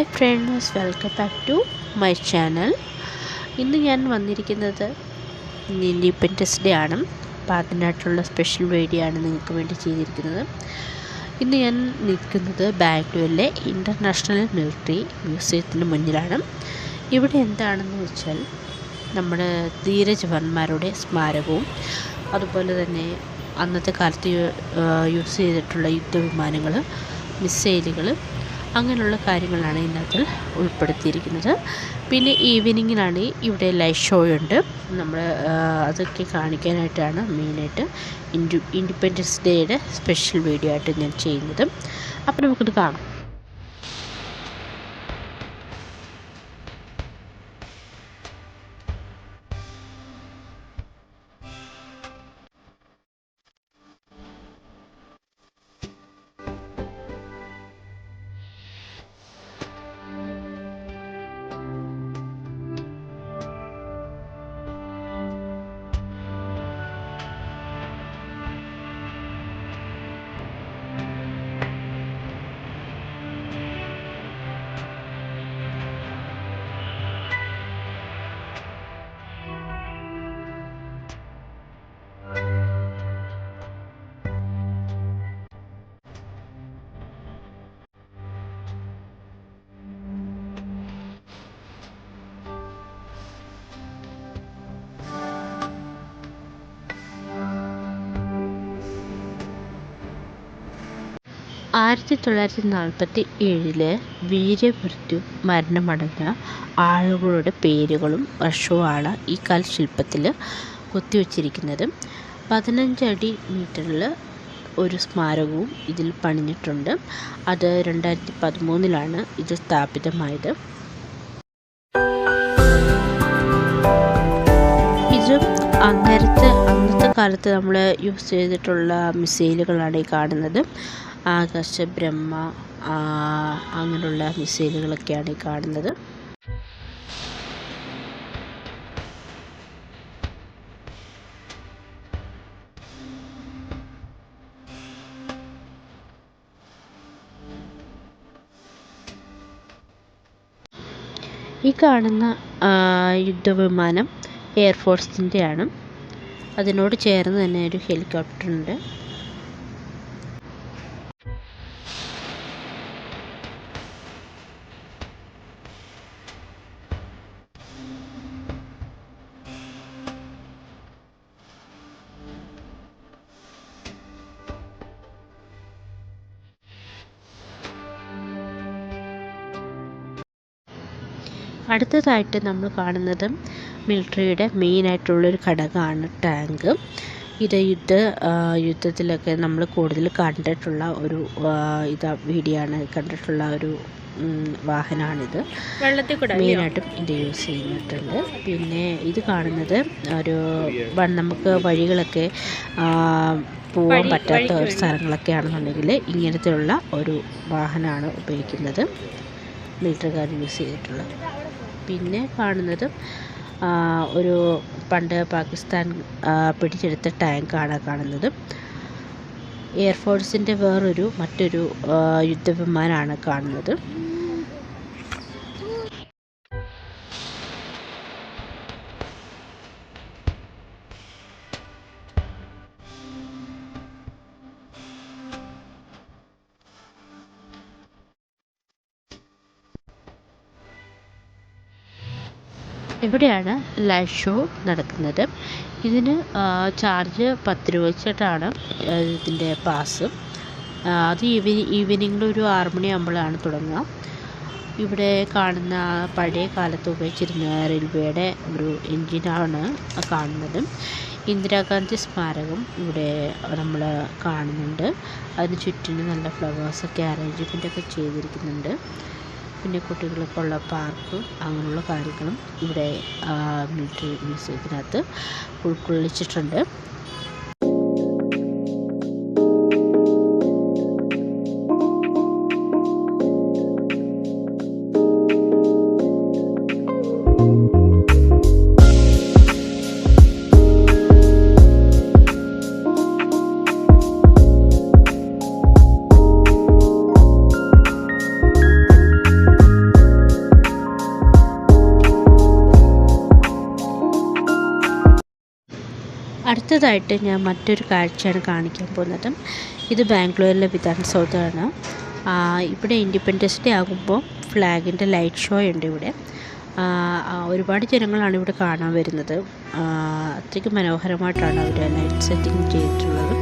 Hi friends, welcome back to my channel. ഇന്ന് ഞാൻ വന്നിരിക്കുന്നത് ഇൻഡിപെൻഡൻസ് ഡേ ആണ്. അപ്പോൾ അതിനായിട്ടുള്ള സ്പെഷ്യൽ വീഡിയോ ആണ് നിങ്ങൾക്ക് വേണ്ടി ചെയ്തിരിക്കുന്നത്. ഇന്ന് ഞാൻ നിൽക്കുന്നത് ബാംഗ്ലൂരിലെ ഇൻ്റർനാഷണൽ മിലിറ്ററി മ്യൂസിയത്തിന് മുന്നിലാണ്. ഇവിടെ എന്താണെന്ന് വെച്ചാൽ നമ്മുടെ ധീര ജവാന്മാരുടെ സ്മാരകവും അതുപോലെ തന്നെ അന്നത്തെ കാലത്ത് യൂസ് ചെയ്തിട്ടുള്ള യുദ്ധവിമാനങ്ങൾ, മിസൈലുകൾ, അങ്ങനെയുള്ള കാര്യങ്ങളാണ് ഇതിനകത്ത് ഉൾപ്പെടുത്തിയിരിക്കുന്നത്. പിന്നെ ഈവനിങ്ങിലാണ് ഇവിടെ ലൈറ്റ് ഷോ ഉണ്ട്. നമ്മൾ അതൊക്കെ കാണിക്കാനായിട്ടാണ് മെയിനായിട്ട് ഇൻഡിപെൻഡൻസ് ഡേയുടെ സ്പെഷ്യൽ വീഡിയോ ആയിട്ട് ഞാൻ ചെയ്യുന്നത്. അപ്പോൾ നമുക്കിത് കാണാം. ആയിരത്തി 1947 വീരമൃത്യു മരണമടഞ്ഞ ആളുകളുടെ പേരുകളും വർഷവുമാണ് ഈ കൽശില്പത്തിൽ കൊത്തിവെച്ചിരിക്കുന്നത്. 15 അടി മീറ്ററിൽ ഒരു സ്മാരകവും ഇതിൽ പണിഞ്ഞിട്ടുണ്ട്. അത് 2013 ഇത് സ്ഥാപിതമായത്. ഇതും അന്നത്തെ കാലത്ത് നമ്മൾ യൂസ് ചെയ്തിട്ടുള്ള മിസൈലുകളാണ് ഈ കാണുന്നത്. ആകാശ ബ്രഹ്മ അങ്ങനെയുള്ള മിസൈലുകളൊക്കെയാണ് ഈ കാണുന്നത്. ഈ കാണുന്ന യുദ്ധവിമാനം എയർഫോഴ്സിൻ്റെയാണ്. അതിനോട് ചേർന്ന് തന്നെ ഒരു ഹെലികോപ്റ്റർ ഉണ്ട്. അടുത്തതായിട്ട് നമ്മൾ കാണുന്നത് മിലിറ്ററിയുടെ മെയിനായിട്ടുള്ളൊരു ഘടകമാണ് ടാങ്ക്. ഇത് യുദ്ധത്തിലൊക്കെ നമ്മൾ കൂടുതൽ കണ്ടിട്ടുള്ള ഒരു കണ്ടിട്ടുള്ള ഒരു വാഹനമാണിത്. മെയിനായിട്ടും ഇത് യൂസ് ചെയ്യുന്നിട്ടുണ്ട്. പിന്നെ ഇത് കാണുന്നത് നമുക്ക് വഴികളൊക്കെ പോകാൻ പറ്റാത്ത ഒരു സ്ഥലങ്ങളൊക്കെ ആണെന്നുണ്ടെങ്കിൽ ഇങ്ങനത്തെയുള്ള ഒരു വാഹനമാണ് ഉപയോഗിക്കുന്നത്, മിലിറ്ററിക്കാർ യൂസ് ചെയ്തിട്ടുള്ളത്. പിന്നെ കാണുന്നത് ഒരു പണ്ട് പാകിസ്ഥാൻ പിടിച്ചെടുത്ത ടാങ്കാണ് കാണുന്നത്. എയർഫോഴ്സിൻ്റെ മറ്റൊരു യുദ്ധവിമാനമാണ് കാണുന്നത്. ഇവിടെയാണ് ലൈറ്റ് ഷോ നടക്കുന്നത്. ഇതിന് ചാർജ് 10 രൂപ വെച്ചിട്ടാണ് ഇതിൻ്റെ പാസ്. അത് ഈവനിങ്ങിൽ ഒരു 6 മണിയാകുമ്പോഴാണ് തുടങ്ങുക. ഇവിടെ കാണുന്ന പഴയ കാലത്ത് ഉപയോഗിച്ചിരുന്ന റെയിൽവേയുടെ ഒരു എൻജിനാണ് കാണുന്നത്. ഇന്ദിരാഗാന്ധി സ്മാരകം ഇവിടെ നമ്മൾ കാണുന്നുണ്ട്. അതിന് ചുറ്റിനും നല്ല ഫ്ലവേഴ്സൊക്കെ അറേഞ്ച്മെൻ്റൊക്കെ ചെയ്തിരിക്കുന്നുണ്ട്. പിന്നെ കുട്ടികൾക്കുള്ള പാർക്ക് അങ്ങനെയുള്ള കാര്യങ്ങളും ഇവിടെ മിലിറ്ററി മ്യൂസിയത്തിനകത്ത് ഉൾക്കൊള്ളിച്ചിട്ടുണ്ട്. അടുത്തതായിട്ട് ഞാൻ മറ്റൊരു കാഴ്ചയാണ് കാണിക്കാൻ പോകുന്നത്. ഇത് ബാംഗ്ലൂരിലെ വിധാൻ സൗധമാണ്. ഇവിടെ ഇൻഡിപെൻഡൻസ് ഡേ ആകുമ്പോൾ ഫ്ലാഗിൻ്റെ ലൈറ്റ് ഷോ ഉണ്ട് ഇവിടെ. ഒരുപാട് ജനങ്ങളാണ് ഇവിടെ കാണാൻ വരുന്നത്. അത്രയ്ക്ക് മനോഹരമായിട്ടാണ് അവർ ലൈറ്റ് സെറ്റിംഗ് ചെയ്തിട്ടുള്ളത്.